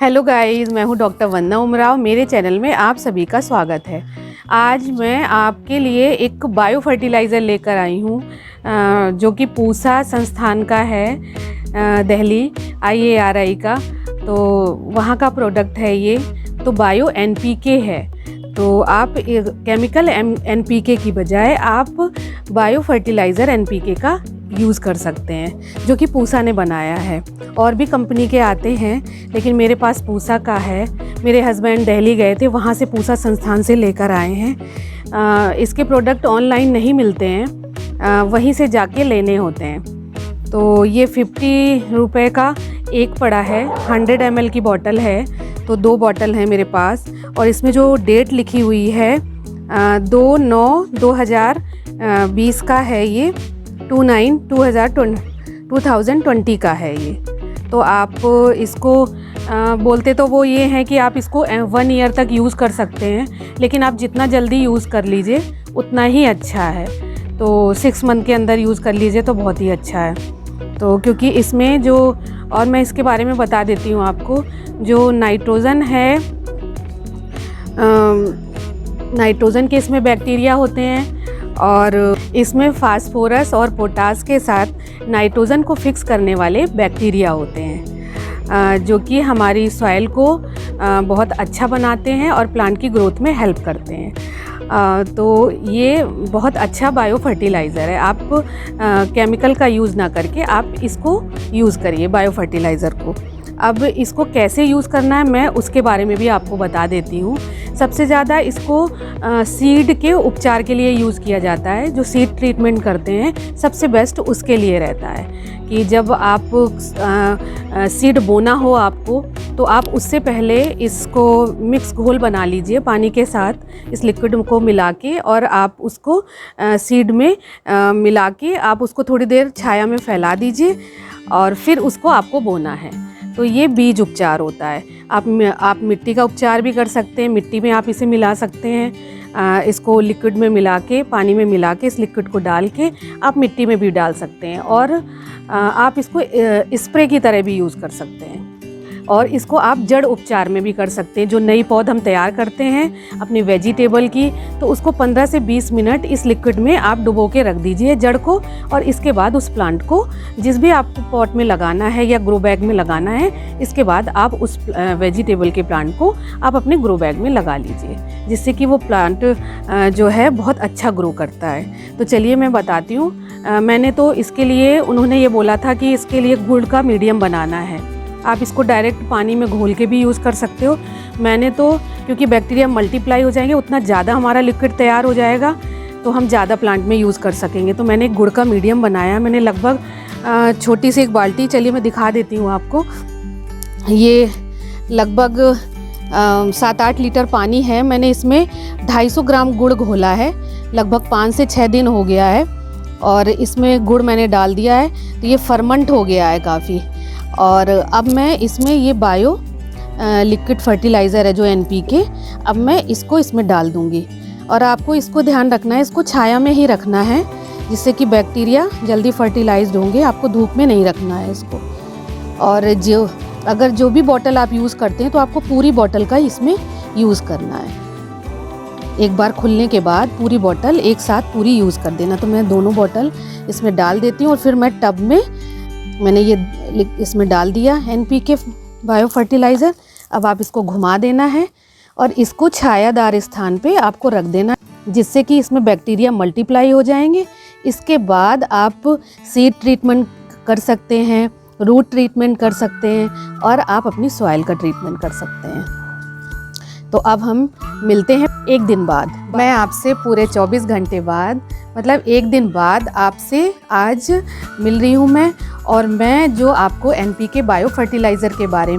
Hello guys, मैं हूं doctor वंदना उमराव। मेरे चैनल में आप सभी का स्वागत है। आज मैं आपके लिए एक बायो फर्टिलाइज़र लेकर आई हूं जो कि पूसा संस्थान का है, दिल्ली IARI का। तो वहां का प्रोडक्ट है ये। तो बायो NPK है। तो आप केमिकल NPK की बजाय आप बायो फर्टिलाइज़र NPK का यूज़ कर सकते हैं, जो कि पूसा ने बनाया है। और भी कंपनी के आते हैं, लेकिन मेरे पास पूसा का है। मेरे हस्बैंड दिल्ली गए थे, वहाँ से पूसा संस्थान से लेकर आए हैं। इसके प्रोडक्ट ऑनलाइन नहीं मिलते हैं, वहीं से जाके लेने होते हैं। तो ये 50 रुपये का एक पड़ा है। 100 ml की बॉटल है, तो 2 बॉटल है मेरे पास। और इसमें जो डेट लिखी हुई है 2/9/2020 का है। ये 2020 का है ये। तो आप इसको बोलते तो वो ये है कि आप इसको 1 ईयर तक यूज़ कर सकते हैं, लेकिन आप जितना जल्दी यूज़ कर लीजिए उतना ही अच्छा है। तो 6 मंथ के अंदर यूज़ कर लीजिए तो बहुत ही अच्छा है। तो क्योंकि इसमें जो, और मैं इसके बारे में बता देती हूँ आपको, जो नाइट्रोजन है, नाइट्रोजन के इसमें बैक्टीरिया होते हैं, और इसमें फास्फोरस और पोटास के साथ नाइट्रोजन को फिक्स करने वाले बैक्टीरिया होते हैं, जो कि हमारी सॉइल को बहुत अच्छा बनाते हैं और प्लांट की ग्रोथ में हेल्प करते हैं। तो ये बहुत अच्छा बायो फर्टिलाइज़र है। आप केमिकल का यूज़ ना करके आप इसको यूज़ करिए, बायो फर्टिलाइज़र को। अब इसको कैसे यूज़ करना है मैं उसके बारे में भी आपको बता देती हूँ। सबसे ज़्यादा इसको सीड के उपचार के लिए यूज़ किया जाता है। जो सीड ट्रीटमेंट करते हैं सबसे बेस्ट उसके लिए रहता है कि जब आप सीड बोना हो आपको, तो आप उससे पहले इसको मिक्स घोल बना लीजिए पानी के साथ, इस लिक्विड को मिला के, और आप उसको सीड में मिला के आप उसको थोड़ी देर छाया में फैला दीजिए, और फिर उसको आपको बोना है। तो ये बीज उपचार होता है। आप मिट्टी का उपचार भी कर सकते हैं। मिट्टी में आप इसे मिला सकते हैं। इसको लिक्विड में मिला के, पानी में मिला के, इस लिक्विड को डाल के आप मिट्टी में भी डाल सकते हैं। और आप इसको स्प्रे की तरह भी यूज़ कर सकते हैं। और इसको आप जड़ उपचार में भी कर सकते हैं। जो नई पौध हम तैयार करते हैं अपनी वेजिटेबल की, तो उसको 15 से 20 मिनट इस लिक्विड में आप डुबो के रख दीजिए जड़ को, और इसके बाद उस प्लांट को जिस भी आपको पॉट में लगाना है या ग्रो बैग में लगाना है, इसके बाद आप उस वेजिटेबल के प्लांट को आप अपने ग्रो बैग में लगा लीजिए, जिससे कि वो प्लांट जो है बहुत अच्छा ग्रो करता है। तो चलिए मैं बताती हूँ। मैंने तो इसके लिए, उन्होंने ये बोला था कि इसके लिए गुड़ का मीडियम बनाना है। आप इसको डायरेक्ट पानी में घोल के भी यूज़ कर सकते हो। मैंने तो, क्योंकि बैक्टीरिया मल्टीप्लाई हो जाएंगे, उतना ज़्यादा हमारा लिक्विड तैयार हो जाएगा तो हम ज़्यादा प्लांट में यूज़ कर सकेंगे। तो मैंने गुड़ का मीडियम बनाया। मैंने लगभग छोटी सी एक बाल्टी, चलिए मैं दिखा देती हूँ आपको। ये लगभग 7-8 लीटर पानी है। मैंने इसमें 250 ग्राम गुड़ घोला है। लगभग 5 से 6 दिन हो गया है, और इसमें गुड़ मैंने डाल दिया है। तो ये फर्मेंट हो गया है काफ़ी। और अब मैं इसमें ये बायो लिक्विड फर्टिलाइज़र है जो NPK, अब मैं इसको इसमें डाल दूँगी। और आपको इसको ध्यान रखना है, इसको छाया में ही रखना है, जिससे कि बैक्टीरिया जल्दी फर्टिलाइज्ड होंगे। आपको धूप में नहीं रखना है इसको। और अगर जो भी बॉटल आप यूज़ करते हैं तो आपको पूरी बॉटल का इसमें यूज़ करना है। एक बार खुलने के बाद पूरी बॉटल एक साथ पूरी यूज़ कर देना। तो मैं दोनों बॉटल इसमें डाल देती हूँ, और फिर मैं टब में मैंने ये इसमें डाल दिया NPK बायो फर्टिलाइज़र। अब आप इसको घुमा देना है और इसको छायादार स्थान पे आपको रख देना, जिससे कि इसमें बैक्टीरिया मल्टीप्लाई हो जाएंगे। इसके बाद आप सीड ट्रीटमेंट कर सकते हैं, रूट ट्रीटमेंट कर सकते हैं, और आप अपनी सॉइल का ट्रीटमेंट कर सकते हैं। तो अब हम मिलते हैं एक दिन बाद। मैं आपसे पूरे 24 घंटे बाद, मतलब एक दिन बाद आपसे आज मिल रही हूँ मैं। और मैं जो आपको NPK बायो फर्टिलाइज़र के बारे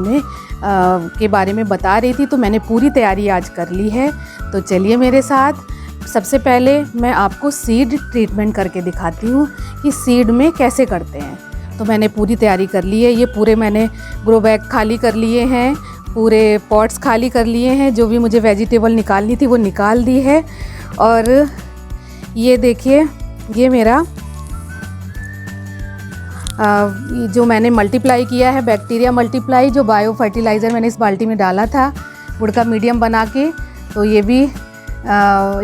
में बता रही थी, तो मैंने पूरी तैयारी आज कर ली है। तो चलिए मेरे साथ। सबसे पहले मैं आपको सीड ट्रीटमेंट करके दिखाती हूँ कि सीड में कैसे करते हैं। तो मैंने पूरी तैयारी कर ली है। ये पूरे मैंने ग्रो बैग खाली कर लिए हैं, पूरे पॉट्स खाली कर लिए हैं। जो भी मुझे वेजिटेबल निकालनी थी वो निकाल दी है। और ये देखिए, ये मेरा जो मैंने मल्टीप्लाई किया है, बैक्टीरिया मल्टीप्लाई, जो बायो फर्टिलाइज़र मैंने इस बाल्टी में डाला था गुड़ का मीडियम बना के, तो ये भी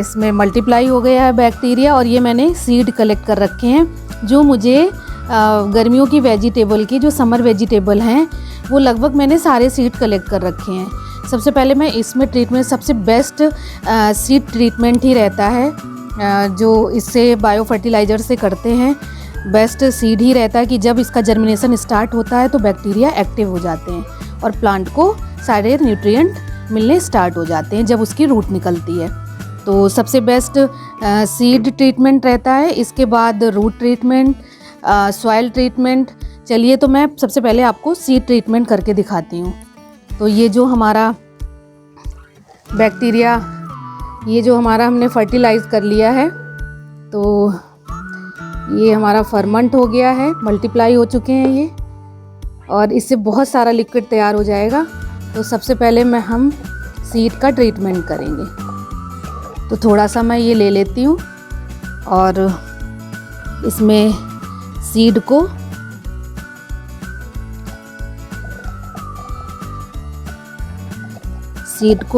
इसमें मल्टीप्लाई हो गया है बैक्टीरिया। और ये मैंने सीड कलेक्ट कर रखे हैं जो मुझे गर्मियों की वेजिटेबल की, जो समर वेजिटेबल हैं, वो लगभग मैंने सारे सीड कलेक्ट कर रखे हैं। सबसे पहले मैं इसमें ट्रीटमेंट, सबसे बेस्ट सीड ट्रीटमेंट ही रहता है जो इससे बायो फर्टिलाइज़र से करते हैं। बेस्ट सीड ही रहता है कि जब इसका जर्मिनेशन स्टार्ट होता है तो बैक्टीरिया एक्टिव हो जाते हैं और प्लांट को सारे न्यूट्रिएंट मिलने स्टार्ट हो जाते हैं जब उसकी रूट निकलती है। तो सबसे बेस्ट सीड ट्रीटमेंट रहता है। इसके बाद रूट ट्रीटमेंट, सॉइल ट्रीटमेंट। चलिए तो मैं सबसे पहले आपको सीड ट्रीटमेंट करके दिखाती हूँ। तो ये जो हमारा बैक्टीरिया, ये जो हमारा हमने फर्टिलाइज कर लिया है, तो ये हमारा फर्मेंट हो गया है, मल्टीप्लाई हो चुके हैं ये, और इससे बहुत सारा लिक्विड तैयार हो जाएगा। तो सबसे पहले हम सीड का ट्रीटमेंट करेंगे। तो थोड़ा सा मैं ये ले लेती हूँ और इसमें सीड को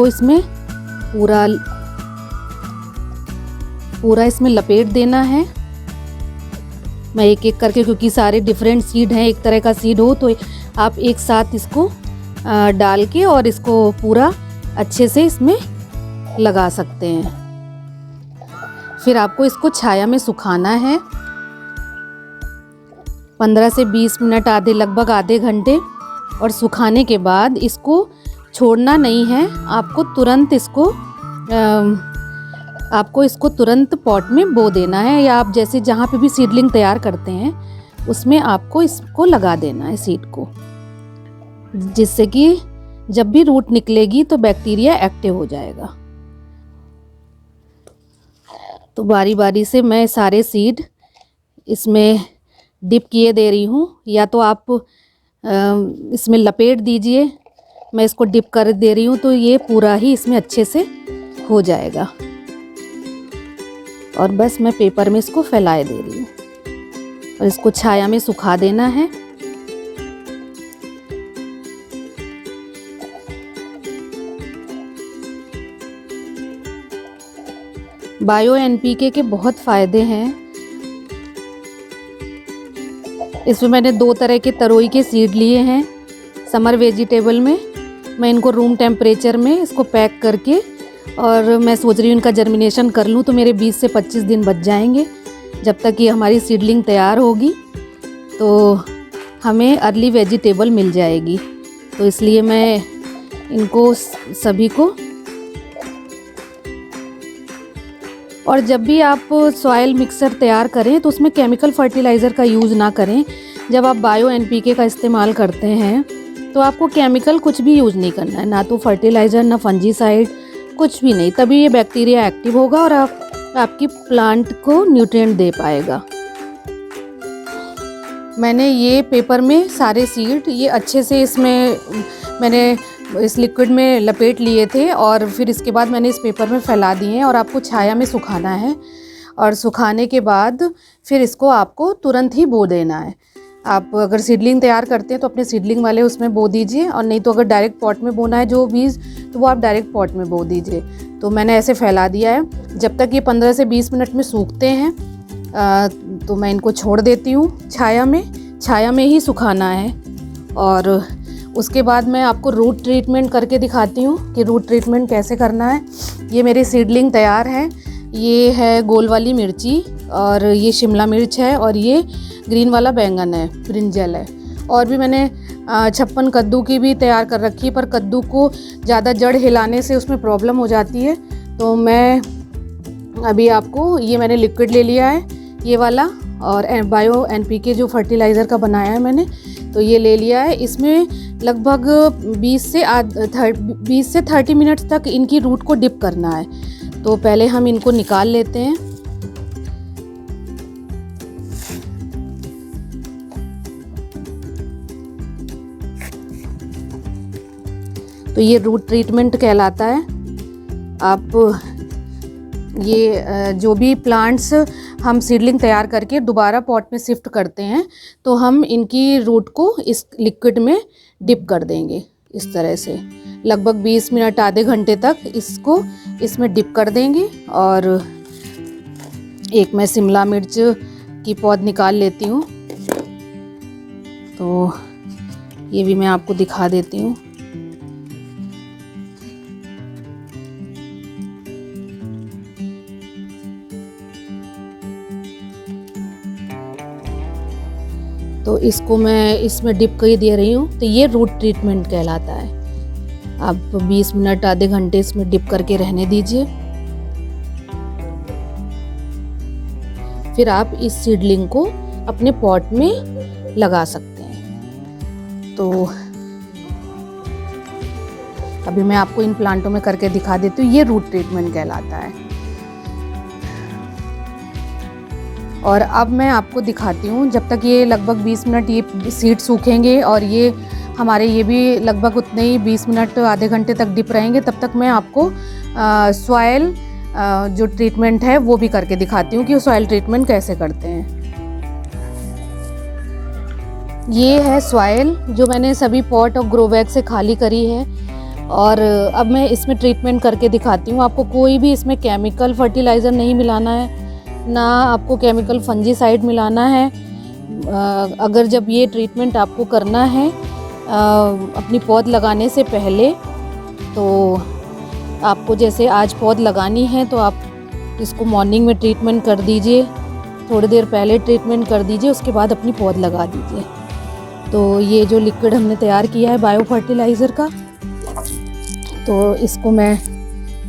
इसमें पूरा इसमें लपेट देना है। मैं एक एक करके, क्योंकि सारे डिफरेंट सीड हैं, एक तरह का सीड हो तो आप एक साथ इसको डाल के और इसको पूरा अच्छे से इसमें लगा सकते हैं। फिर आपको इसको छाया में सुखाना है 15 से 20 मिनट, लगभग आधे घंटे। और सुखाने के बाद इसको छोड़ना नहीं है, आपको तुरंत पॉट में बो देना है, या आप जैसे जहाँ पे भी सीडलिंग तैयार करते हैं उसमें आपको इसको लगा देना है सीड को, जिससे कि जब भी रूट निकलेगी तो बैक्टीरिया एक्टिव हो जाएगा। तो बारी बारी से मैं सारे सीड इसमें डिप किए दे रही हूँ, या तो आप इसमें लपेट दीजिए। मैं इसको डिप कर दे रही हूँ तो ये पूरा ही इसमें अच्छे से हो जाएगा। और बस मैं पेपर में इसको फैलाए दे रही हूँ और इसको छाया में सुखा देना है। बायो एनपीके के बहुत फ़ायदे हैं। इसमें मैंने 2 तरह के तरोई के सीड लिए हैं समर वेजिटेबल में। मैं इनको रूम टेम्परेचर में इसको पैक करके, और मैं सोच रही हूँ इनका जर्मिनेशन कर लूँ तो मेरे 20 से 25 दिन बच जाएंगे जब तक ये हमारी सीडलिंग तैयार होगी, तो हमें अर्ली वेजिटेबल मिल जाएगी। तो इसलिए मैं इनको सभी को, और जब भी आप सॉइल मिक्सर तैयार करें तो उसमें केमिकल फर्टिलाइज़र का यूज़ ना करें। जब आप बायो एनपीके का इस्तेमाल करते हैं तो आपको केमिकल कुछ भी यूज़ नहीं करना है, ना तो फर्टिलाइज़र, ना फंजीसाइड, कुछ भी नहीं। तभी ये बैक्टीरिया एक्टिव होगा और आपकी प्लांट को न्यूट्रिएंट दे पाएगा। मैंने ये पेपर में सारे सीड ये अच्छे से इसमें मैंने इस लिक्विड में लपेट लिए थे, और फिर इसके बाद मैंने इस पेपर में फैला दिए हैं। और आपको छाया में सुखाना है, और सुखाने के बाद फिर इसको आपको तुरंत ही बो देना है। आप अगर सीडलिंग तैयार करते हैं तो अपने सीडलिंग वाले उसमें बो दीजिए, और नहीं तो अगर डायरेक्ट पॉट में बोना है जो बीज, तो वो आप डायरेक्ट पॉट में बो दीजिए। तो मैंने ऐसे फैला दिया है। जब तक ये 15 से 20 मिनट में सूखते हैं तो मैं इनको छोड़ देती हूँ छाया में ही सुखाना है। और उसके बाद मैं आपको रूट ट्रीटमेंट करके दिखाती हूँ कि रूट ट्रीटमेंट कैसे करना है। ये मेरी सीडलिंग तैयार है। ये है गोल वाली मिर्ची, और ये शिमला मिर्च है, और ये ग्रीन वाला बैंगन है, ब्रिंजल है। और भी मैंने 56 कद्दू की भी तैयार कर रखी है, पर कद्दू को ज़्यादा जड़ हिलाने से उसमें प्रॉब्लम हो जाती है। तो मैं अभी आपको, ये मैंने लिक्विड ले लिया है ये वाला, और बायो एनपीके जो फर्टिलाइज़र का बनाया है मैंने, तो ये ले लिया है। इसमें लगभग 20 से 30 मिनट तक इनकी रूट को डिप करना है। तो पहले हम इनको निकाल लेते हैं। तो ये रूट ट्रीटमेंट कहलाता है। आप ये जो भी प्लांट्स हम सीडलिंग तैयार करके दोबारा पॉट में शिफ्ट करते हैं तो हम इनकी रूट को इस लिक्विड में डिप कर देंगे। इस तरह से लगभग 20 मिनट आधे घंटे तक इसको इसमें डिप कर देंगे। और एक मैं शिमला मिर्च की पौध निकाल लेती हूँ, तो ये भी मैं आपको दिखा देती हूँ। तो इसको मैं इसमें डिप कर दे रही हूँ। तो ये रूट ट्रीटमेंट कहलाता है। आप 20 मिनट आधे घंटे इसमें डिप करके रहने दीजिए। फिर आप इस सीडलिंग को अपने पॉट में लगा सकते हैं। तो अभी मैं आपको इन प्लांटों में करके दिखा देती हूँ। ये रूट ट्रीटमेंट कहलाता है। और अब मैं आपको दिखाती हूँ, जब तक ये लगभग 20 मिनट ये सीड सूखेंगे और ये हमारे ये भी लगभग उतने ही 20 मिनट आधे घंटे तक डिप रहेंगे, तब तक मैं आपको सॉइल जो ट्रीटमेंट है वो भी करके दिखाती हूँ कि सॉइल ट्रीटमेंट कैसे करते हैं। ये है सॉइल जो मैंने सभी पॉट और ग्रो बैग से खाली करी है। और अब मैं इसमें ट्रीटमेंट करके दिखाती हूँ। आपको कोई भी इसमें केमिकल फर्टिलाइज़र नहीं मिलाना है, ना आपको केमिकल फंजीसाइड मिलाना है। अगर जब ये ट्रीटमेंट आपको करना है अपनी पौध लगाने से पहले, तो आपको जैसे आज पौध लगानी है तो आप इसको मॉर्निंग में ट्रीटमेंट कर दीजिए, थोड़ी देर पहले ट्रीटमेंट कर दीजिए, उसके बाद अपनी पौध लगा दीजिए। तो ये जो लिक्विड हमने तैयार किया है बायो फर्टिलाइज़र का, तो इसको मैं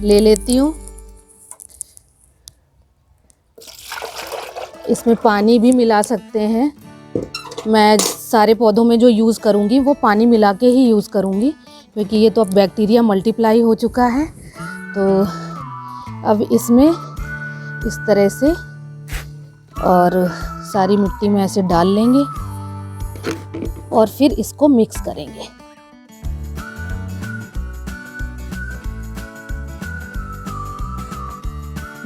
ले लेती हूँ। इसमें पानी भी मिला सकते हैं। मैं सारे पौधों में जो यूज़ करूँगी वो पानी मिला के ही यूज़ करूँगी, क्योंकि ये तो अब बैक्टीरिया मल्टीप्लाई हो चुका है। तो अब इसमें इस तरह से और सारी मिट्टी में ऐसे डाल लेंगे और फिर इसको मिक्स करेंगे।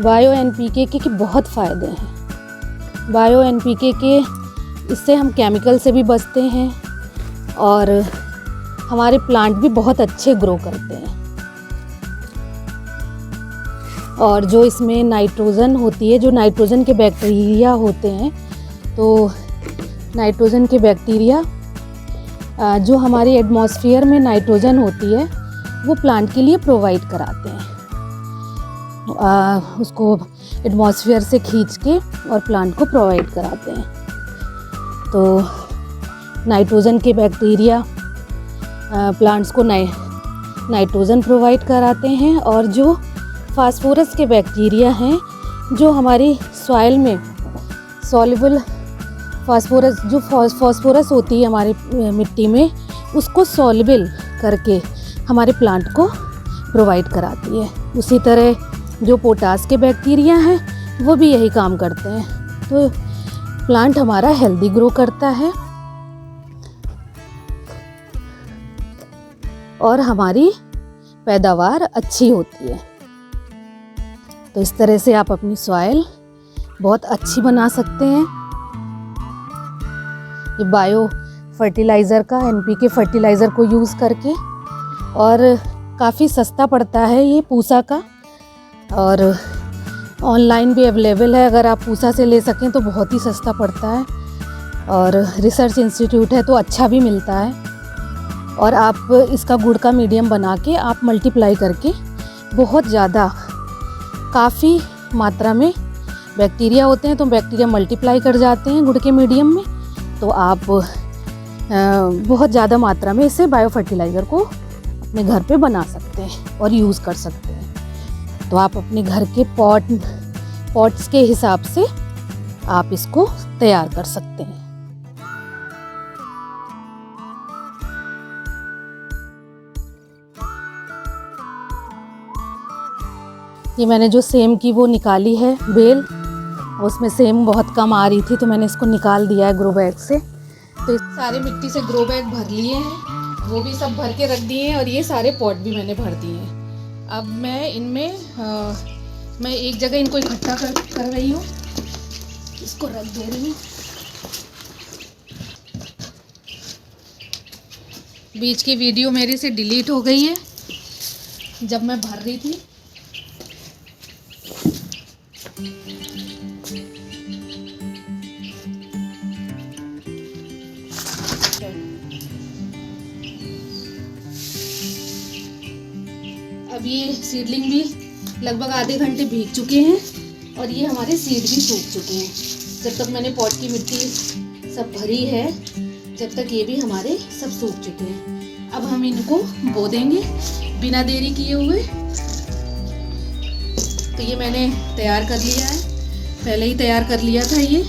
बायो एनपीके के बहुत फ़ायदे हैं। बायो एनपीके के इससे हम केमिकल से भी बचते हैं और हमारे प्लांट भी बहुत अच्छे ग्रो करते हैं। और जो इसमें नाइट्रोजन होती है, जो नाइट्रोजन के बैक्टीरिया होते हैं, तो नाइट्रोजन के बैक्टीरिया जो हमारे एटमॉस्फेयर में नाइट्रोजन होती है वो प्लांट के लिए प्रोवाइड कराते हैं। उसको एटमॉस्फेयर से खींच के और प्लांट को प्रोवाइड कराते हैं। तो नाइट्रोजन के बैक्टीरिया प्लांट्स को नाइट्रोजन प्रोवाइड कराते हैं, और जो फास्फोरस के बैक्टीरिया हैं जो हमारी सॉइल में सॉल्युबल फास्फोरस, जो फास्फोरस होती है हमारी मिट्टी में, उसको सॉल्युबल करके हमारे प्लांट को प्रोवाइड कराती है। उसी तरह जो पोटास के बैक्टीरिया हैं वो भी यही काम करते हैं। तो प्लांट हमारा हेल्दी ग्रो करता है और हमारी पैदावार अच्छी होती है। तो इस तरह से आप अपनी सॉइल बहुत अच्छी बना सकते हैं। ये बायो फर्टिलाइज़र का, एनपीके फर्टिलाइज़र को यूज़ करके, और काफ़ी सस्ता पड़ता है ये पूसा का, और ऑनलाइन भी अवेलेबल है। अगर आप पूसा से ले सकें तो बहुत ही सस्ता पड़ता है, और रिसर्च इंस्टीट्यूट है तो अच्छा भी मिलता है। और आप इसका गुड़ का मीडियम बना के आप मल्टीप्लाई करके बहुत ज़्यादा, काफ़ी मात्रा में बैक्टीरिया होते हैं तो बैक्टीरिया मल्टीप्लाई कर जाते हैं गुड़ के मीडियम में। तो आप बहुत ज़्यादा मात्रा में इसे बायो फर्टिलाइज़र को अपने घर पे बना सकते हैं और यूज़ कर सकते हैं। तो आप अपने घर के पॉट्स के हिसाब से आप इसको तैयार कर सकते हैं। ये मैंने जो सेम की वो निकाली है बेल, उसमें सेम बहुत कम आ रही थी तो मैंने इसको निकाल दिया है ग्रो बैग से। तो इस सारे मिट्टी से ग्रो बैग भर लिए हैं, वो भी सब भर के रख दिए हैं, और ये सारे पॉट भी मैंने भर दिए हैं। अब मैं इनमें मैं एक जगह इनको इकट्ठा कर रही हूँ। इसको रख दे रही हूँ। बीच की वीडियो मेरी से डिलीट हो गई है जब मैं भर रही थी। अब ये सीडलिंग भी लगभग आधे घंटे भीग चुके हैं और ये हमारे सीड भी सूख चुके हैं। जब तक मैंने पॉट की मिट्टी सब भरी है, जब तक ये भी हमारे सब सूख चुके हैं। अब हम इनको बो देंगे बिना देरी किए हुए। तो ये मैंने तैयार कर लिया है, पहले ही तैयार कर लिया था ये।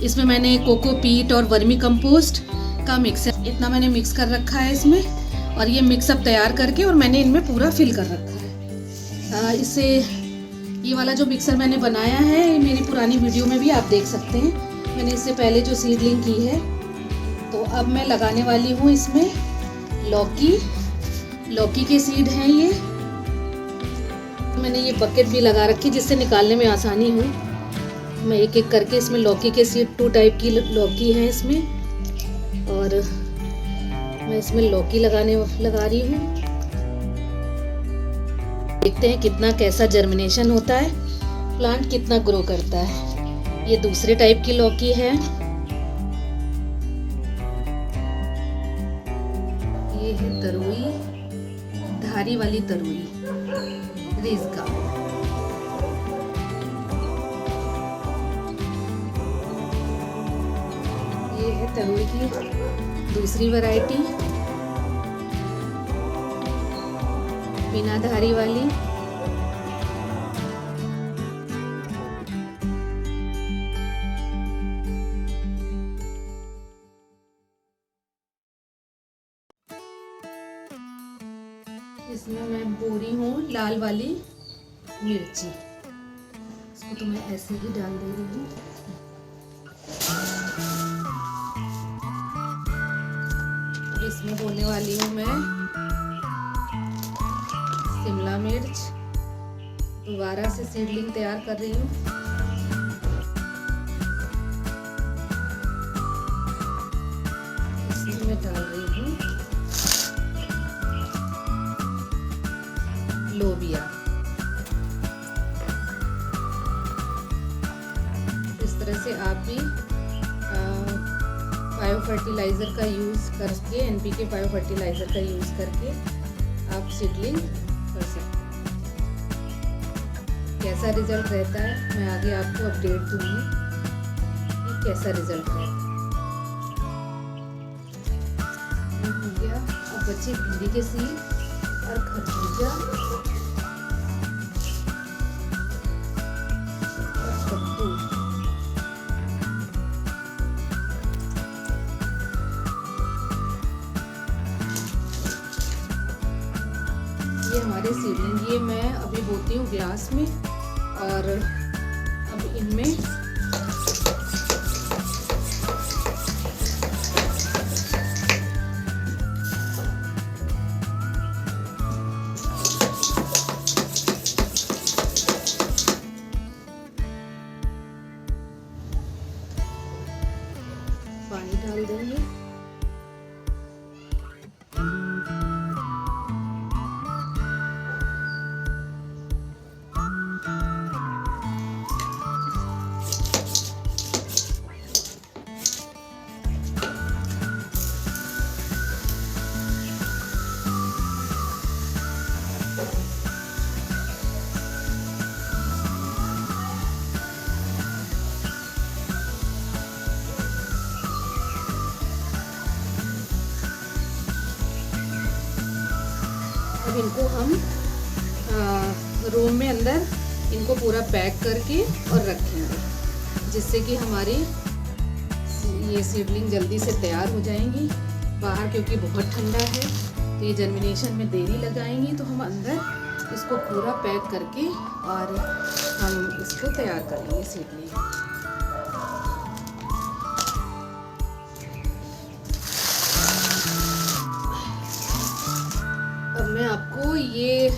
इसमें मैंने कोकोपीट और वर्मी कंपोस्ट का मिक्सर इतना मैंने मिक्स कर रखा है इसमें, और ये मिक्सअप तैयार करके और मैंने इनमें पूरा फिल कर रखा है। इससे ये वाला जो मिक्सर मैंने बनाया है, मेरी पुरानी वीडियो में भी आप देख सकते हैं, मैंने इससे पहले जो सीडलिंग की है। तो अब मैं लगाने वाली हूँ इसमें लौकी के सीड हैं ये। मैंने ये बकेट भी लगा रखी जिससे निकालने में आसानी हो। मैं एक एक करके इसमें लौकी के सीड 2 टाइप की लौकी है इसमें, और मैं इसमें लौकी लगा रही हूँ। देखते हैं कितना कैसा जर्मिनेशन होता है, प्लांट कितना ग्रो करता है। ये दूसरे टाइप की लौकी है। ये है तरोई, धारी वाली तरोई रिज़का। ये है तरोई की दूसरी वैरायटी, बिना धारी वाली। इसमें मैं बो रही हूँ लाल वाली मिर्ची। इसको तो मैं ऐसे ही डाल दे रही हूँ। इसमें बोने वाली हूँ मैं शिमला मिर्च। दोबारा से सीडलिंग तैयार कर रही हूँ। इसमें मैं डाल रही हूँ लोबिया। इस तरह से आप भी बायो फर्टिलाइज़र का यूज़ करके, एनपीके बायो फर्टिलाइज़र का यूज़ करके आप सीडलिंग कर सकते हैं। कैसा रिजल्ट रहता है मैं आगे आपको अपडेट दूंगी कि कैसा रिजल्ट रहता है। हो गया। अब बच्चे भिंडी के सीड और खरबूजा और कद्दू। ये हमारे सीडलिंग, ये मैं अभी बोती हूँ ग्लास में, और अब इनमें पानी डाल देंगे। अब इनको हम रूम में अंदर इनको पूरा पैक करके और रखेंगे, जिससे कि हमारी ये सीडलिंग जल्दी से तैयार हो जाएंगी। बाहर क्योंकि बहुत ठंडा है तो ये जर्मिनेशन में देरी लगाएंगी, तो हम अंदर इसको पूरा पैक करके और हम इसको तैयार कर लेंगे सीडलिंग। अब मैं आपको ये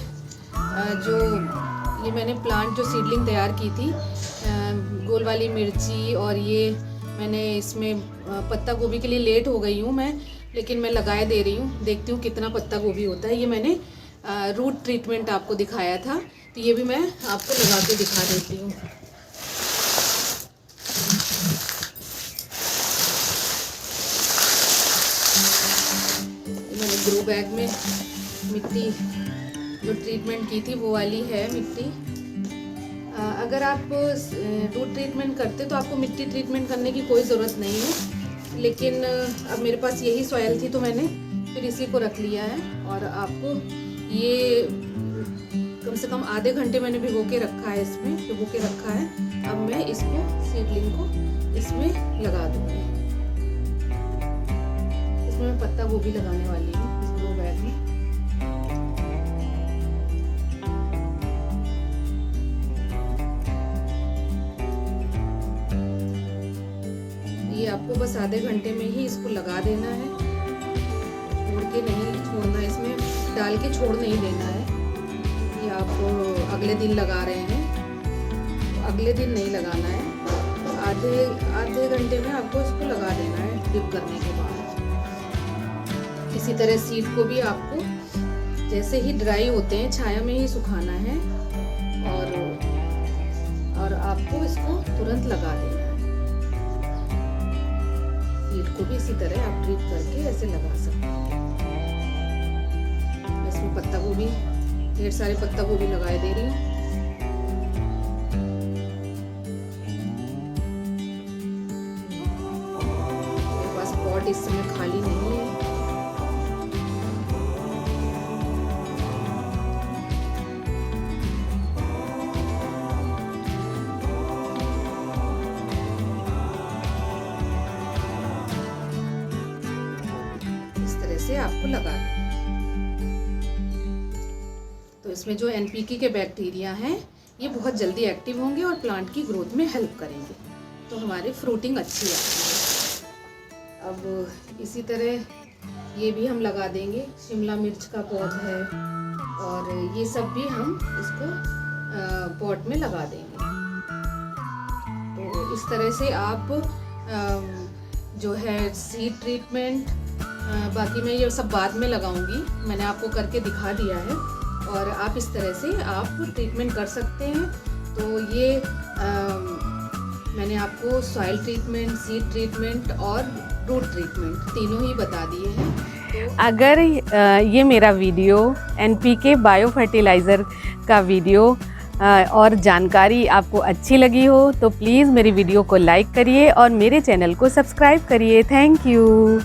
मैंने प्लांट जो सीडलिंग तैयार की थी गोल वाली मिर्ची, और ये मैंने इसमें पत्ता गोभी के लिए लेट हो गई हूँ मैं, लेकिन मैं लगाए दे रही हूँ, देखती हूँ कितना पत्ता गोभी होता है। ये मैंने रूट ट्रीटमेंट आपको दिखाया था, तो ये भी मैं आपको लगा के दिखा देती हूँ। मैंने ग्रो बैग में मिट्टी जो ट्रीटमेंट की थी वो वाली है मिट्टी। अगर आप रूट ट्रीटमेंट करते तो आपको मिट्टी ट्रीटमेंट करने की कोई ज़रूरत नहीं है, लेकिन अब मेरे पास यही सॉइल थी तो मैंने फिर इसी को रख लिया है। और आपको ये कम से कम आधे घंटे मैंने भिगो के रखा है, इसमें भिगो के रखा है। अब मैं इसको सीडलिंग को इसमें लगा दूँगी। इसमें मैं पत्ता गोभी लगाने वाली हूँ इस ग्रो बैग में। ये आपको बस आधे घंटे में ही इसको लगा देना है, छोड़ के नहीं छोड़ना, इसमें डाल के छोड़ नहीं देना है। ये आप अगले दिन लगा रहे हैं तो अगले दिन नहीं लगाना है, आधे घंटे में आपको इसको लगा देना है डिप करने के बाद। इसी तरह सीड को भी आपको जैसे ही ड्राई होते हैं छाया में ही सुखाना है, और आपको इसको तुरंत लगा देना है। सीड को भी इसी तरह आप ट्रीट करके ऐसे लगा सकते हैं। इसमें पत्ता गोभी, ढेर सारे पत्ता गोभी लगाए दे रही हूँ। मेरे पास पॉट इस समय खाली नहीं है। इस तरह से आपको लगा दें। तो इसमें जो एनपीके के बैक्टीरिया हैं ये बहुत जल्दी एक्टिव होंगे और प्लांट की ग्रोथ में हेल्प करेंगे, तो हमारी फ्रूटिंग अच्छी आती है। अब इसी तरह ये भी हम लगा देंगे। शिमला मिर्च का पौध है, और ये सब भी हम इसको पॉट में लगा देंगे। तो इस तरह से आप जो है सीड ट्रीटमेंट, बाकी मैं ये सब बाद में लगाऊंगी, मैंने आपको करके दिखा दिया है, और आप इस तरह से आप ट्रीटमेंट कर सकते हैं। तो ये मैंने आपको सॉइल ट्रीटमेंट, सीड ट्रीटमेंट और रूट ट्रीटमेंट तीनों ही बता दिए हैं। तो अगर ये मेरा वीडियो एनपीके बायो फर्टिलाइज़र का वीडियो और जानकारी आपको अच्छी लगी हो तो प्लीज़ मेरी वीडियो को लाइक करिए और मेरे चैनल को सब्सक्राइब करिए। Thank you.